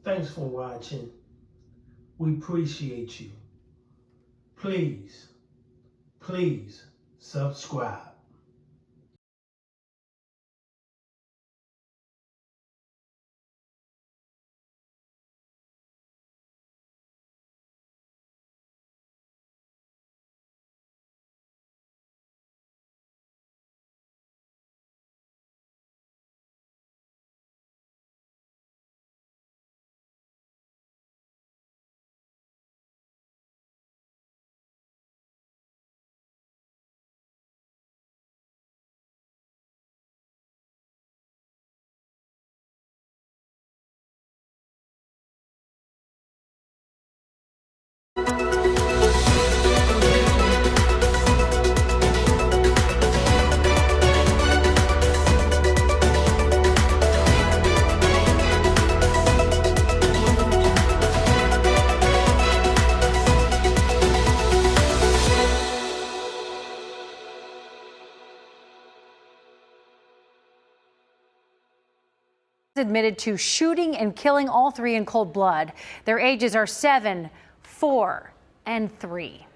Thanks for watching. We appreciate you. Please subscribe. Admitted to shooting and killing all three in cold blood. Their ages are 7, 4, and 3.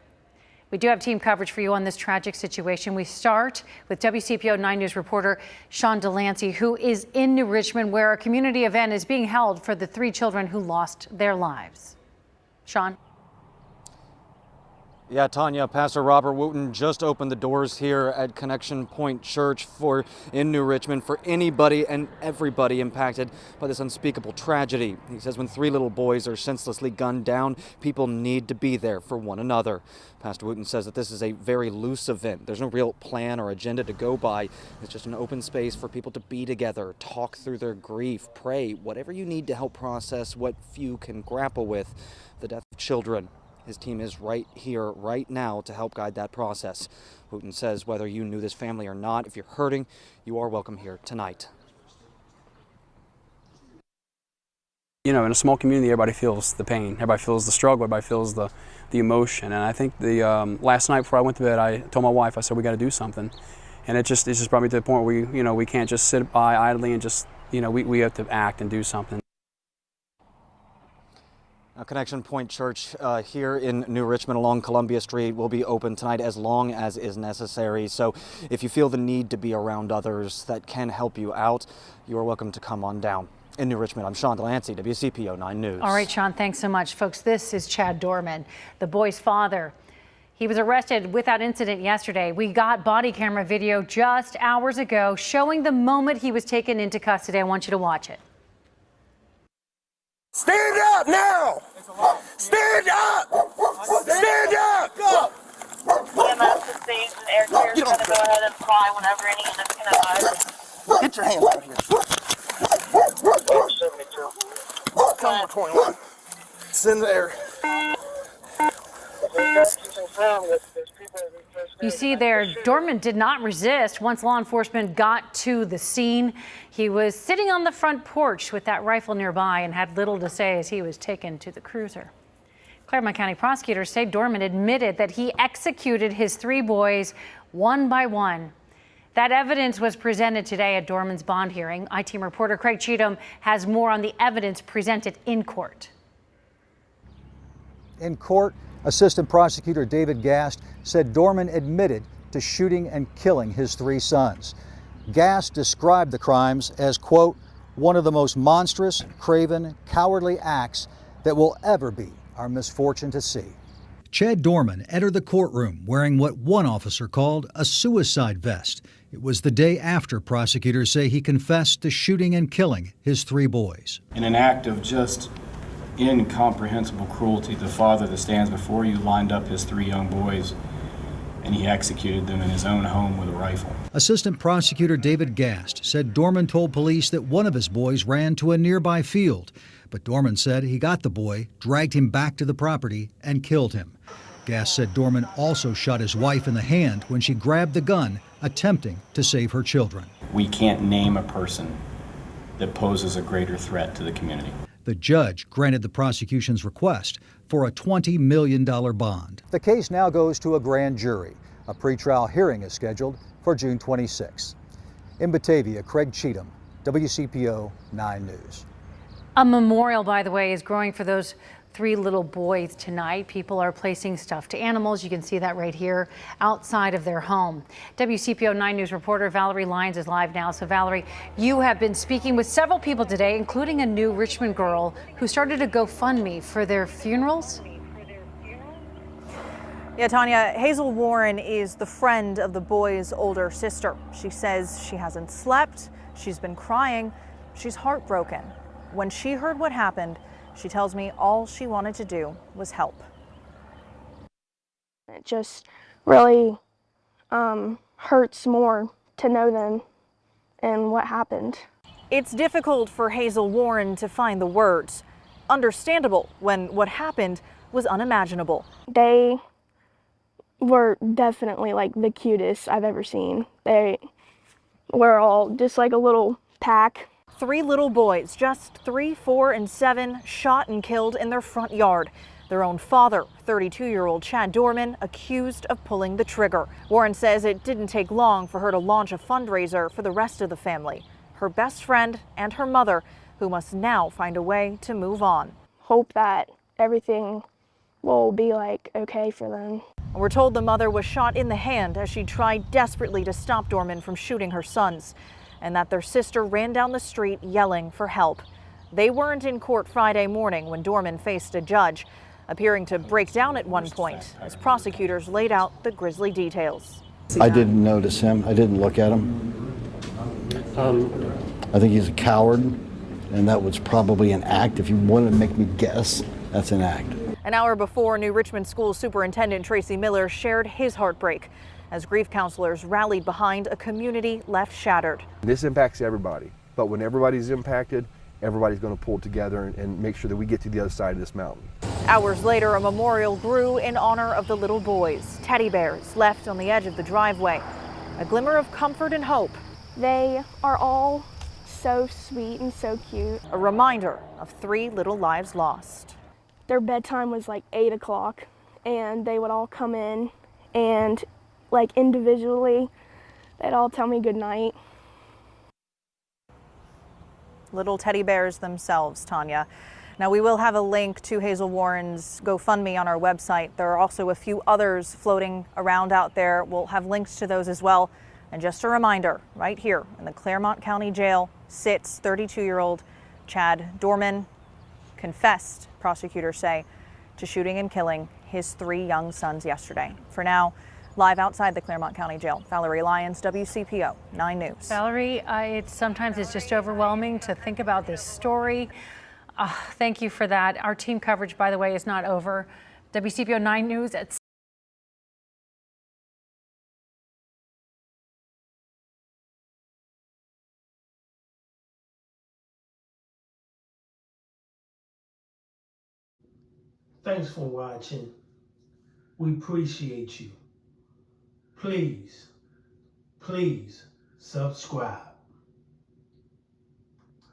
We do have team coverage for you on this tragic situation. We start with WCPO 9 News reporter Sean Delancey, who is in New Richmond, where a community event is being held for the 3 children who lost their lives. Sean? Yeah, Tanya, Pastor Robert Wooten just opened the doors here at Connection Point Church in New Richmond for anybody and everybody impacted by this unspeakable tragedy. He says when 3 little boys are senselessly gunned down, people need to be there for one another. Pastor Wooten says that this is a very loose event. There's no real plan or agenda to go by. It's just an open space for people to be together, talk through their grief, pray, whatever you need to help process what few can grapple with, the death of children. His team is right here, right now, to help guide that process. Wooten says whether you knew this family or not, if you're hurting, you are welcome here tonight. You know, in a small community, everybody feels the pain, everybody feels the struggle, everybody feels the emotion. And I think last night before I went to bed, I told my wife, I said, we got to do something. And it just brought me to the point where we can't just sit by idly and just, we have to act and do something. Now, Connection Point Church here in New Richmond along Columbia Street will be open tonight as long as is necessary. So if you feel the need to be around others that can help you out, you are welcome to come on down. In New Richmond, I'm Sean Delancey, WCPO 9 News. All right, Sean, thanks so much. Folks, this is Chad Doeman, the boy's father. He was arrested without incident yesterday. We got body camera video just hours ago showing the moment he was taken into custody. I want you to watch it. Stand up now! Stand up! Stand up! EMS sustains and air care is going to go ahead and fly whenever any units can advise. Get your hands out here. 72. Come on, 21. It's in the air. You see there, Doeman did not resist once law enforcement got to the scene. He was sitting on the front porch with that rifle nearby and had little to say as he was taken to the cruiser. Claremont County prosecutors say Doeman admitted that he executed his 3 boys one by one. That evidence was presented today at Doeman's bond hearing. I-Team reporter Craig Cheatham has more on the evidence presented in court. In court, Assistant Prosecutor David Gast said Doeman admitted to shooting and killing his 3 sons. Gast described the crimes as, quote, one of the most monstrous, craven, cowardly acts that will ever be our misfortune to see. Chad Doeman entered the courtroom wearing what one officer called a suicide vest. It was the day after prosecutors say he confessed to shooting and killing his 3 boys. In an act of just incomprehensible cruelty, the father that stands before you lined up his 3 young boys and he executed them in his own home with a rifle. Assistant Prosecutor David Gast said Doeman told police that one of his boys ran to a nearby field, but Doeman said he got the boy, dragged him back to the property, and killed him. Gast said Doeman also shot his wife in the hand when she grabbed the gun, attempting to save her children. We can't name a person that poses a greater threat to the community. The judge granted the prosecution's request for a $20 million bond. The case now goes to a grand jury. A pretrial hearing is scheduled for June 26. In Batavia, Craig Cheatham, WCPO 9 News. A memorial, by the way, is growing for those 3 little boys tonight. People are placing stuffed animals. You can see that right here outside of their home. WCPO 9 News reporter Valerie Lyons is live now. So Valerie, you have been speaking with several people today, including a new Richmond girl who started a GoFundMe for their funerals. Yeah, Tanya, Hazel Warren is the friend of the boy's older sister. She says she hasn't slept. She's been crying. She's heartbroken. When she heard what happened, she tells me all she wanted to do was help. It just really hurts more to know them and what happened. It's difficult for Hazel Warren to find the words. Understandable when what happened was unimaginable. They were definitely like the cutest I've ever seen. They were all just like a little pack. 3 little boys, just 3, 4, and 7, shot and killed in their front yard. Their own father, 32-year-old Chad Doeman, accused of pulling the trigger. Warren says it didn't take long for her to launch a fundraiser for the rest of the family, her best friend and her mother, who must now find a way to move on. Hope that everything will be like okay for them. We're told the mother was shot in the hand as she tried desperately to stop Doeman from shooting her sons, and that their sister ran down the street yelling for help. They weren't in court Friday morning when Doeman faced a judge, appearing to break down at one point as prosecutors laid out the grisly details. I didn't notice him. I didn't look at him. I think he's a coward, and that was probably an act. If you wanted to make me guess, that's an act. An hour before, New Richmond School Superintendent Tracy Miller shared his heartbreak as grief counselors rallied behind a community left shattered. This impacts everybody, but when everybody's impacted, everybody's going to pull together and make sure that we get to the other side of this mountain. Hours later, a memorial grew in honor of the little boys. Teddy bears left on the edge of the driveway. A glimmer of comfort and hope. They are all so sweet and so cute. A reminder of 3 little lives lost. Their bedtime was like 8 o'clock, and they would all come in and like individually, they'd all tell me good night. Little teddy bears themselves, Tanya. Now, we will have a link to Hazel Warren's GoFundMe on our website. There are also a few others floating around out there. We'll have links to those as well. And just a reminder, right here in the Claremont County Jail sits 32-year-old Chad Doeman, confessed, prosecutors say, to shooting and killing his 3 young sons yesterday. For now, live outside the Claremont County Jail, Valerie Lyons, WCPO 9 News. Valerie, sometimes it's just overwhelming to think about this story. Thank you for that. Our team coverage, by the way, is not over. WCPO 9 News at Thanks for watching. We appreciate you. Please subscribe.